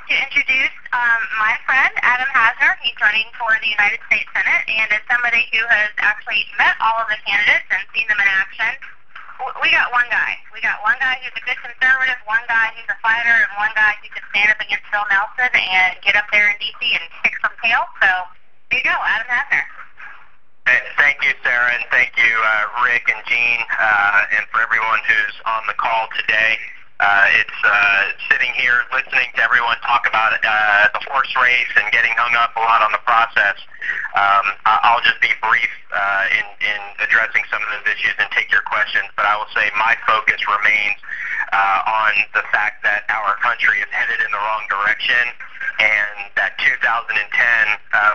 to introduce my friend, Adam Hasner. He's running for the United States Senate, and as somebody who has actually met all of the candidates and seen them in action, we got one guy. We got one guy who's a good conservative, one guy who's a fighter, and one guy who can stand up against Phil Nelson and get up there in D.C. and kick some tail. So there you go, Adam Hasner. Thank you, Sarah, and thank you, Rick and Jean, and for everyone who's on the call today. It's sitting here listening to everyone talk about the horse race and getting hung up a lot on the process. I'll just be brief in addressing some of those issues and take your questions, but I will say my focus remains on the fact that our country is headed in the wrong direction, and that 2010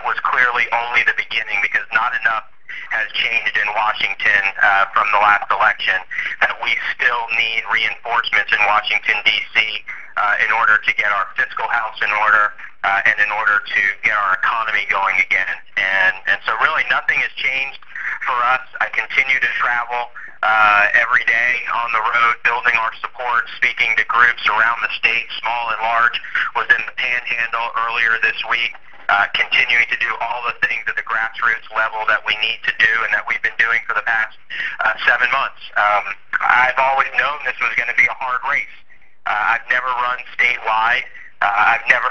was clearly only the beginning, because not enough has changed in Washington from the last election, that we still need reinforcements in Washington, D.C. In order to get our fiscal house in order and in order to get our economy going again. And so really nothing has changed for us. I continue to travel every day on the road, building our support, speaking to groups around the state, small and large. Was in the Panhandle earlier this week. Continuing to do all the things at the grassroots level that we need to do and that we've been doing for the past 7 months. I've always known this was going to be a hard race. I've never run statewide. I've never,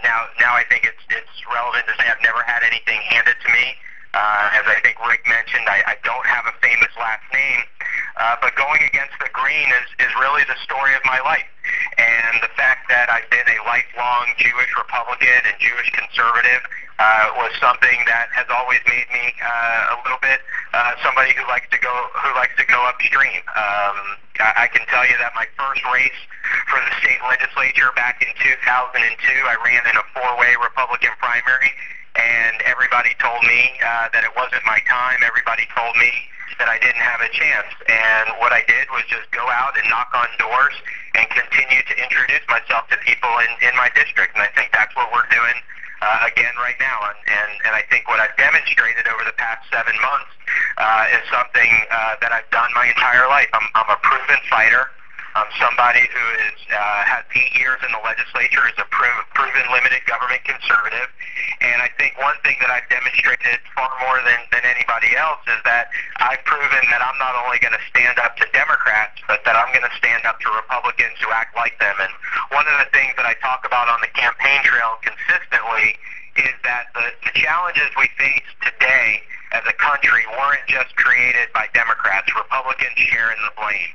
now I think it's relevant to say I've never had anything handed to me. As I think Rick mentioned, I don't have a famous last name, but going against the green is really the story of my life. And the fact that I've been a lifelong Jewish Republican and Jewish conservative was something that has always made me a little bit somebody who likes to go upstream. I can tell you that my first race for the state legislature back in 2002, I ran in a 4-way Republican primary. And everybody told me that it wasn't my time. Everybody told me that I didn't have a chance. And what I did was just go out and knock on doors and continue to introduce myself to people in my district. And I think that's what we're doing again right now. And I think what I've demonstrated over the past 7 months is something that I've done my entire life. I'm a proven fighter. I'm somebody who has 8 years in the legislature, is a proven limited government conservative, and I think one thing that I've demonstrated far more than anybody else is that I've proven that I'm not only going to stand up to Democrats, but that I'm going to stand up to Republicans who act like them. And one of the things that I talk about on the campaign trail consistently is that the challenges we face today as a country weren't just created by Democrats. Republicans share in the blame.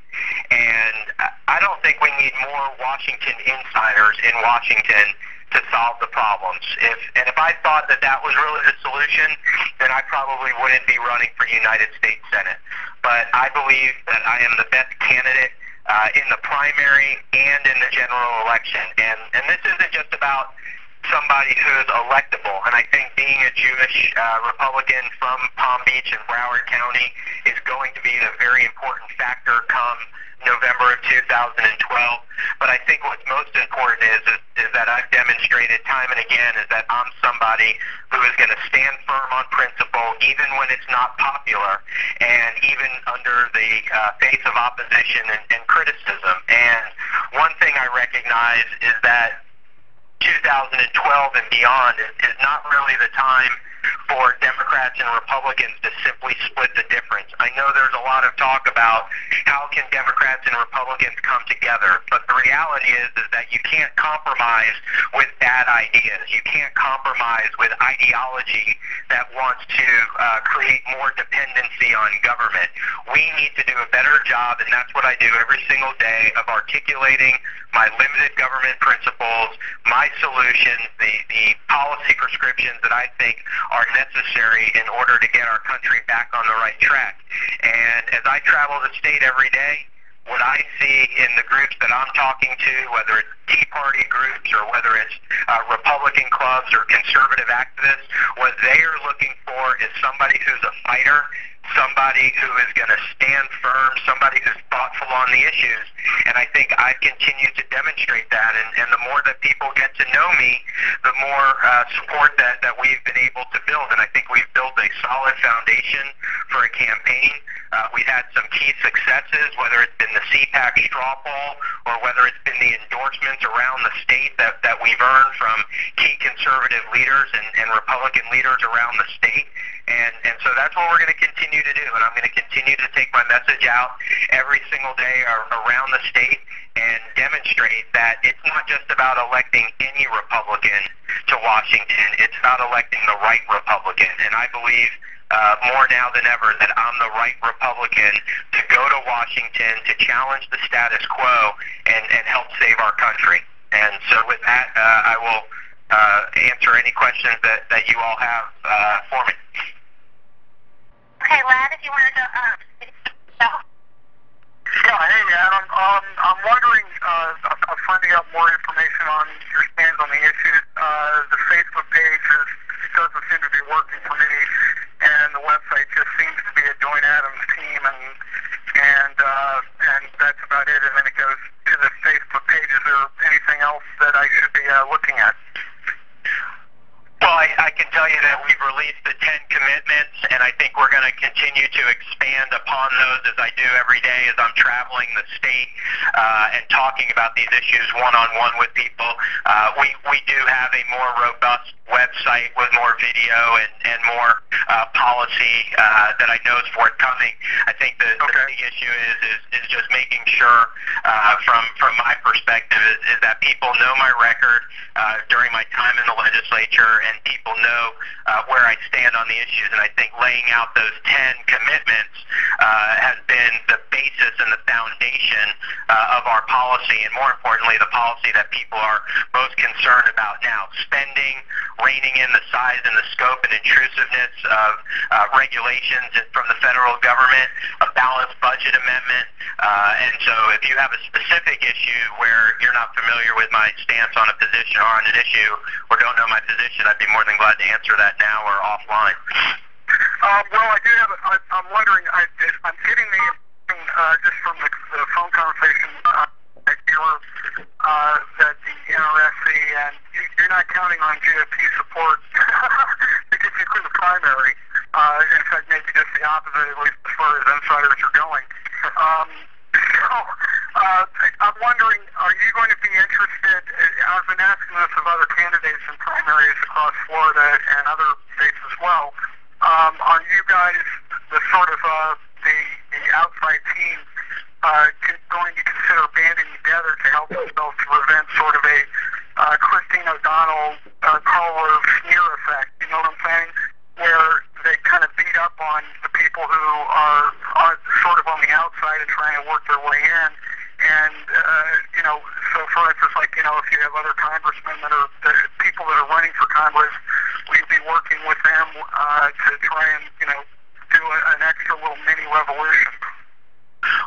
And I don't think we need more Washington insiders in Washington to solve the problems. If I thought that was really the solution, then I probably wouldn't be running for United States Senate. But I believe that I am the best candidate in the primary and in the general election. And this isn't just about somebody who's electable, and I think being a Jewish Republican from Palm Beach and Broward County is going to be a very important factor come November of 2012. But I think what's most important is that I've demonstrated time and again is that I'm somebody who is going to stand firm on principle even when it's not popular, and even under the face of opposition and criticism. And one thing I recognize is that 2012 and beyond is not really the time for Democrats and Republicans to simply split the difference. I know there's a lot of talk about how can Democrats and Republicans come together, but the reality is that you can't compromise with bad ideas. You can't compromise with ideology that wants to create more dependency on government. We need to do a better job, and that's what I do every single day, of articulating my limited government principles, my solutions, the policy prescriptions that I think are necessary in order to get our country back on the right track. And as I travel the state every day, what I see in the groups that I'm talking to, whether it's Tea Party groups or whether it's Republican clubs or conservative activists, what they are looking for is somebody who's a fighter, somebody who is going to stand firm, somebody who's thoughtful on the issues. And I think I've continued to demonstrate that. And the more that people get to know me, the more support that we've been able to build. And I think we've built a solid foundation for a campaign. We've had some key successes, whether it's been the CPAC straw poll or whether it's been the endorsements around the state that we've earned from key conservative leaders and Republican leaders around the state. And so that's what we're going to continue to do. And I'm going to continue to take my message out every single day around the state and demonstrate that it's not just about electing any Republican to Washington. It's about electing the right Republican. And I believe more now than ever that I'm the right Republican to go to Washington to challenge the status quo and help save our country. And so with that, I will answer any questions that you all have for me. Okay, Lad, if you want to go. Yeah, hey, Adam. I'm wondering, I'm finding out more information on your stance on the issues. The Facebook page doesn't seem to be working for me, and the website just seems to be a Join Adams team, and that's about it. And then it goes to the Facebook page. Is there anything else that I should be looking at? Well, I can tell you that we've released the 10 commitments, and I think we're going to continue to expand upon those as I do every day as I'm traveling the state and talking about these issues one-on-one with people. We do have a more robust website with more video and more policy that I know is forthcoming. I think the big issue is just making sure from my perspective is that people know my record during my time in the legislature, and people know where I stand on the issues. And I think laying out those 10 commitments has been the basis and the foundation of our policy, and more importantly, the policy that people are most concerned about now: spending, reining in the size and the scope and intrusiveness of regulations from the federal government, a balanced budget amendment. And so if you have a specific issue where you're not familiar with my stance on a position or on an issue or don't know my position, I'd be more than glad to answer that now or offline. Well, I do have. I'm wondering. I'm getting the just from the phone conversation that the NRSC and you're not counting on GOP support to get you through the primary. In fact, maybe just the opposite, at least as far as insiders are going. I'm wondering, are you going to be interested? I've been asking this of other candidates in primaries across Florida and other states as well. Are you guys the sort of the outside team going to consider banding together to help themselves to prevent sort of a Christine O'Donnell, Karl Rove smear effect? You know what I'm saying? Where they kind of beat up on the people who are sort of on the outside and trying to work their way in. And, so for instance, if you have other congressmen that are people that are running for Congress, we'd be working with them to try and, do an extra little mini revolution.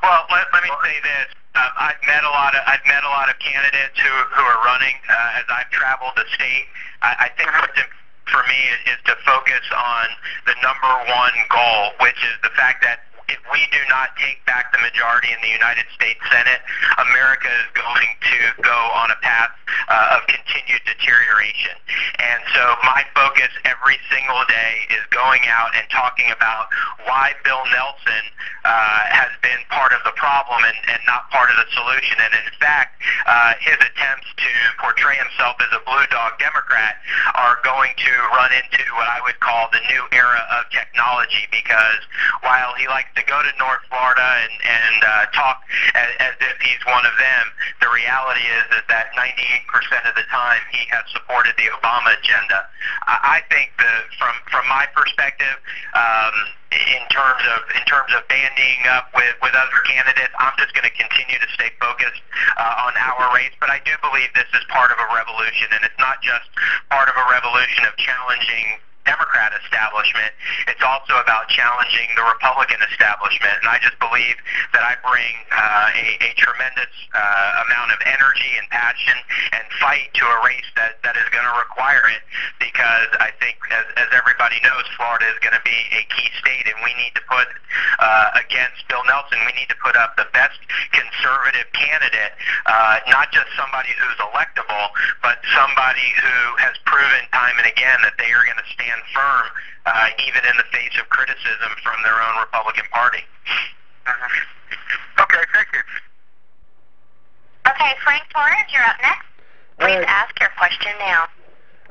Well, let me say this. I've met a lot of candidates who are running as I've traveled the state. I think what's important for me is to focus on the number one goal, which is the fact that if we do not take back the majority in the United States Senate, America is going to go on a path of continued deterioration. And so my focus every single day is going out and talking about why Bill Nelson has been part of the problem and not part of the solution. And in fact, his attempts to portray himself as a blue dog Democrat are going to run into what I would call the new era of technology, because while he likes to go to North Florida and talk as if he's one of them, the reality is that 98% of the time he has supported the Obama agenda. I think from my perspective, in terms of banding up with other candidates, I'm just going to continue to stay focused on our race. But I do believe this is part of a revolution, and it's not just part of a revolution of challenging Democrat establishment. It's also about challenging the Republican establishment, and I just believe that I bring a tremendous amount of energy and passion and fight to a race that is going to require it, because I think, as everybody knows, Florida is going to be a key state, and we need to put against Bill Nelson, we need to put up the best conservative candidate, not just somebody who's electable, but somebody who has proven time and again that they are going to stand firm, even in the face of criticism from their own Republican Party. Okay, thank you. Okay, Frank Torres, you're up next. Please ask your question. in now.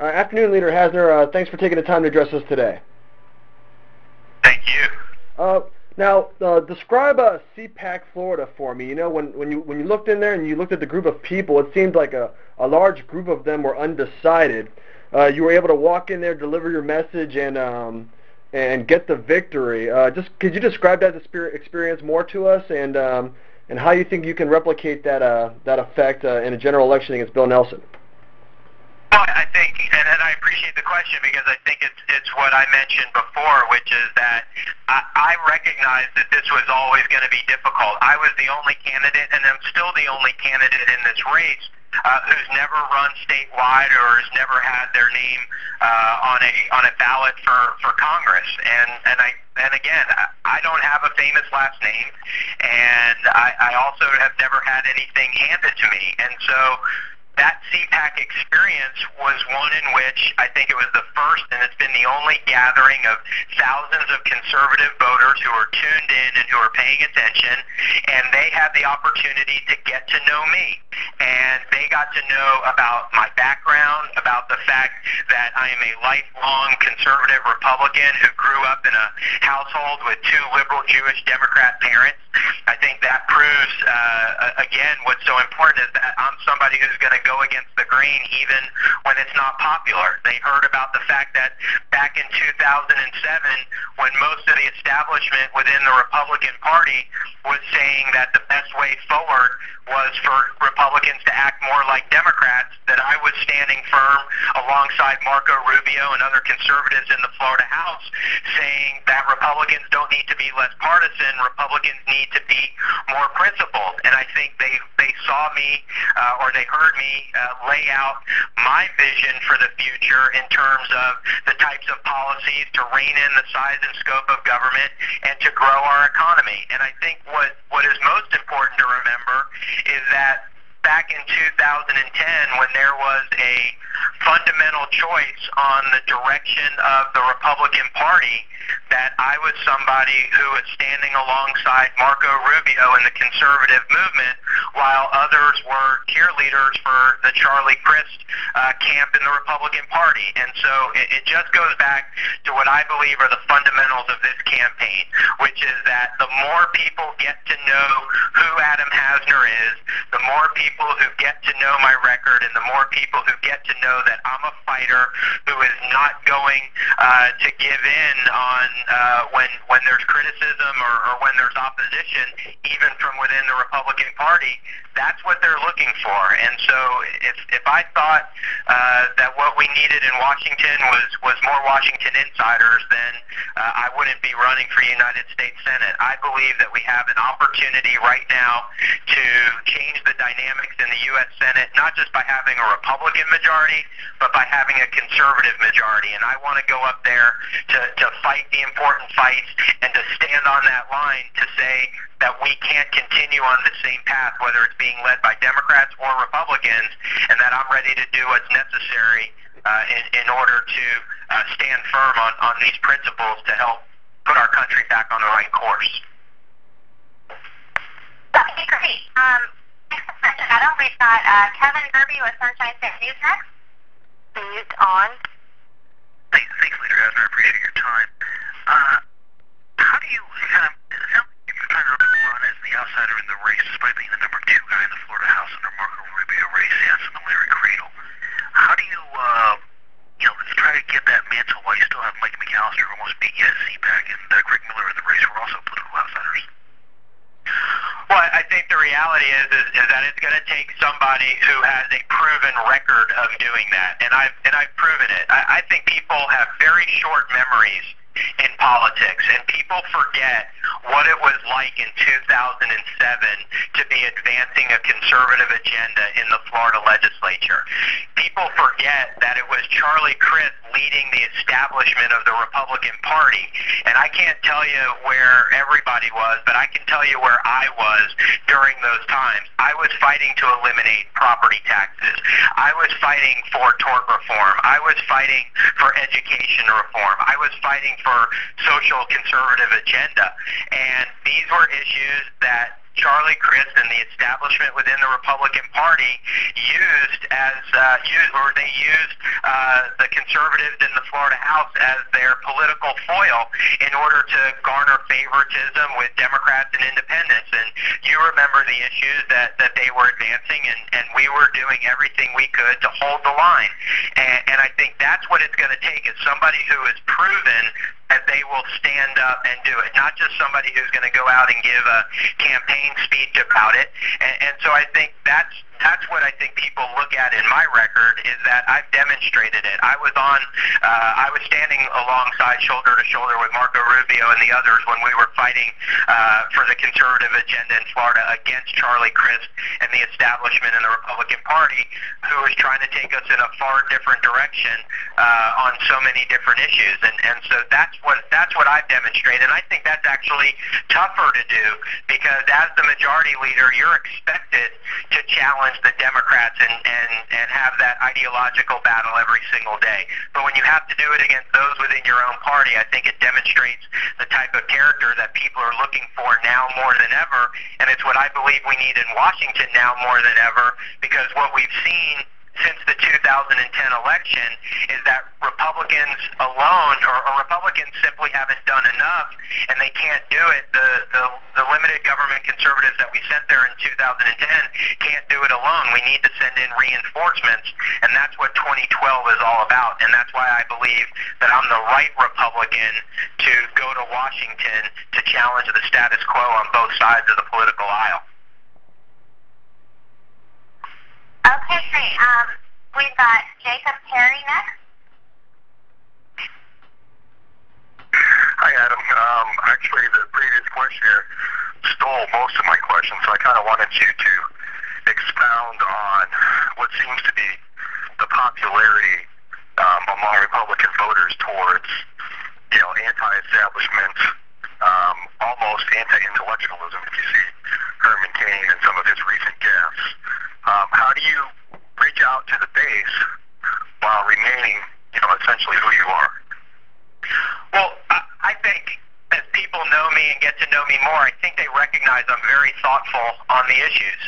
Afternoon, Leader Hasner. Thanks for taking the time to address us today. Thank you. Now, describe CPAC Florida for me. You know, when you looked in there and you looked at the group of people, it seemed like a large group of them were undecided. You were able to walk in there, deliver your message, and get the victory. Just could you describe that experience more to us, and how you think you can replicate that effect in a general election against Bill Nelson? Well, I think, and I appreciate the question, because I think it's what I mentioned before, which is that I recognized that this was always going to be difficult. I was the only candidate, and I'm still the only candidate in this race who's never run statewide or has never had their name on a ballot for Congress. And again, I don't have a famous last name, and I also have never had anything handed to me, and so that CPAC experience was one in which I think it was the first, and it's been the only gathering of thousands of conservative voters who are tuned in and who are paying attention, and they had the opportunity to get to know me. And they got to know about my background, about the fact that I am a lifelong conservative Republican who grew up in a household with two liberal Jewish Democrat parents. I think that proves, again, what's so important is that I'm somebody who's going to go against the grain even when it's not popular. They heard about the fact that back in 2007, when most of the establishment within the Republican Party was saying that the best way forward was for Republicans to act more like Democrats, that I was standing firm alongside Marco Rubio and other conservatives in the Florida House, saying that Republicans don't need to be less partisan, Republicans need to be more principled. And I think they saw me, or they heard me lay out my vision for the future in terms of the types of policies to rein in the size and scope of government and to grow our economy. And I think what is most important to remember is that back in 2010, when there was a fundamental choice on the direction of the Republican Party, that I was somebody who was standing alongside Marco Rubio in the conservative movement, while others were cheerleaders for the Charlie Crist camp in the Republican Party. And so it just goes back to what I believe are the fundamentals of this campaign, which is that the more people get to know who Adam Hasner is, the more people who get to know my record, and the more people who get to know that I'm a fighter who is not going to give in on when there's criticism or when there's opposition, even from within the Republican Party. That's what they're looking for. And so if I thought that what we needed in Washington was more Washington insiders, then I wouldn't be running for United States Senate. I believe that we have an opportunity right now to change the dynamics in the U.S. Senate, not just by having a Republican majority, but by having a conservative majority. And I want to go up there to fight the important fights and to stand on that line to say that we can't continue on the same path, whether it's being led by Democrats or Republicans, and that I'm ready to do what's necessary in order to stand firm on these principles to help put our country back on the right course. Okay, great. Next question, Adam. We've got Kevin Gerby with Sunshine State News next. News on. Thanks, Leader Hasner. I appreciate your time. How do you kind of, it sounds like you're trying to run as the outsider in the race, despite being the number 2 guy in the Florida House under Marco Rubio, Ray Sanson, and Larry Cradle. How do you, try to get that mantle while you still have Mike McAllister, who almost beat you at CPAC, and Greg Miller in the race, who are also political outsiders? Well, I think the reality is that it's going to take somebody who has a proven record of doing that, and I've proven it. I think people have very short memories in politics, and people forget what it was like in 2007 to be advancing a conservative agenda in the Florida legislature. People forget that it was Charlie Crist leading the establishment of the Republican Party, and I can't tell you where everybody was, but I can tell you where I was during those times. I was fighting to eliminate property taxes. I was fighting for tort reform. I was fighting for education reform. I was fighting for social conservative agenda. And these were issues that Charlie Crist and the establishment within the Republican Party used the conservatives in the Florida House as their political foil in order to garner favoritism with Democrats and independents. And you remember the issues that they were advancing, and we were doing everything we could to hold the line. And I think that's what it's going to take, is somebody who has proven that they will stand up and do it, not just somebody who's going to go out and give a campaign speech about it. And so I think that's what I think people look at in my record, is that I've demonstrated it. I was standing alongside, shoulder to shoulder with Marco Rubio and the others when we were fighting for the conservative agenda in Florida against Charlie Crist and the establishment in the Republican Party, who was trying to take us in a far different direction on so many different issues. And so that's what I've demonstrated. And I think that's actually tougher to do, because as the majority leader, you're expected to challenge the Democrats and have that ideological battle every single day. But when you have to do it against those within your own party, I think it demonstrates the type of character that people are looking for now more than ever. And it's what I believe we need in Washington now more than ever, because what we've seen since the 2010 election is that Republicans alone, or Republicans simply haven't done enough, and they can't do it. The limited government conservatives that we sent there in 2010 can't do it alone. We need to send in reinforcements, and that's what 2012 is all about. And that's why I believe that I'm the right Republican to go to Washington to challenge the status quo on both sides of the political aisle. Okay, great. We've got Jacob Perry next. Hi, Adam. Actually, the previous questioner stole most of my questions, so I kind of wanted you to expound on what seems to be the popularity among Republican voters towards, anti-establishment, almost anti-intellectualism, if you see Herman Cain and some of his recent gaffes. How do you reach out to the base while remaining, essentially who you are? Well, I think as people know me and get to know me more, I think they recognize I'm very thoughtful on the issues.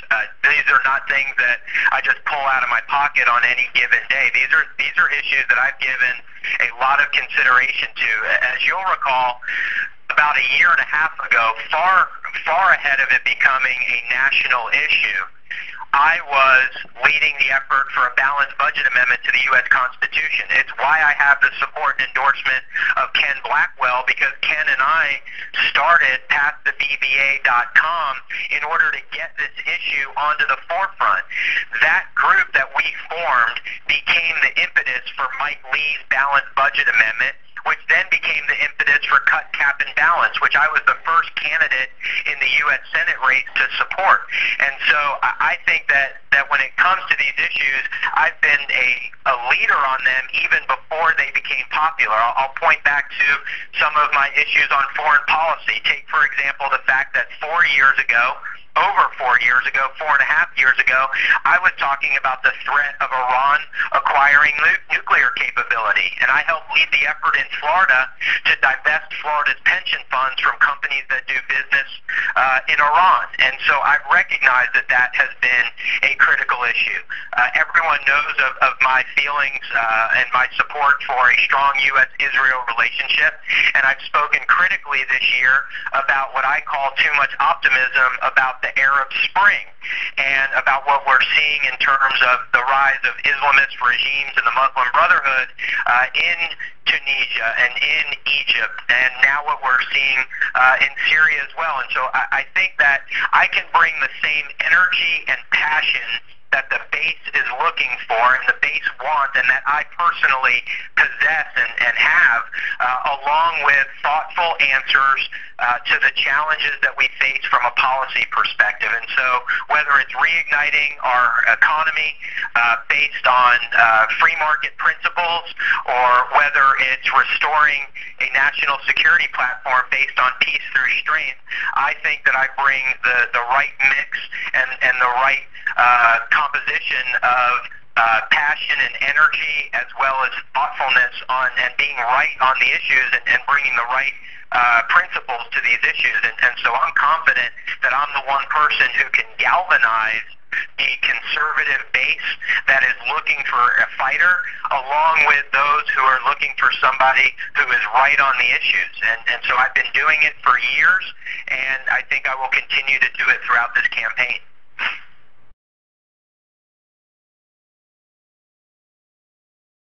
These are not things that I just pull out of my pocket on any given day. These are issues that I've given a lot of consideration to. As you'll recall, about a year and a half ago, far ahead of it becoming a national issue, I was leading the effort for a balanced budget amendment to the U.S. Constitution. It's why I have the support and endorsement of Ken Blackwell, because Ken and I started PassTheBBA.com in order to get this issue onto the forefront. That group that we formed became the impetus for Mike Lee's balanced budget amendment, which then became the impetus for Cut, Cap, and Balance, which I was the first candidate in the U.S. Senate race to support. And so I think that when it comes to these issues, I've been a leader on them even before they became popular. I'll point back to some of my issues on foreign policy. Take, for example, the fact that 4 years ago, over 4 years ago, 4.5 years ago, I was talking about the threat of Iran acquiring nuclear capability. And I helped lead the effort in Florida to divest Florida's pension funds from companies that do business in Iran. And so I've recognized that has been a critical issue. Everyone knows of my feelings and my support for a strong U.S.-Israel relationship. And I've spoken critically this year about what I call too much optimism about the Arab Spring and about what we're seeing in terms of the rise of Islamist regimes in the Muslim Brotherhood in Tunisia and in Egypt, and now what we're seeing in Syria as well. And so I think that I can bring the same energy and passion that the base is looking for and the base wants, and that I personally possess and have, along with thoughtful answers to the challenges that we face from a policy perspective. And so whether it's reigniting our economy based on free market principles, or whether it's restoring a national security platform based on peace through strength, I think that I bring the right mix and the right composition of passion and energy, as well as thoughtfulness on and being right on the issues and bringing the right principles to these issues, and so I'm confident that I'm the one person who can galvanize the conservative base that is looking for a fighter, along with those who are looking for somebody who is right on the issues. And so I've been doing it for years, and I think I will continue to do it throughout this campaign.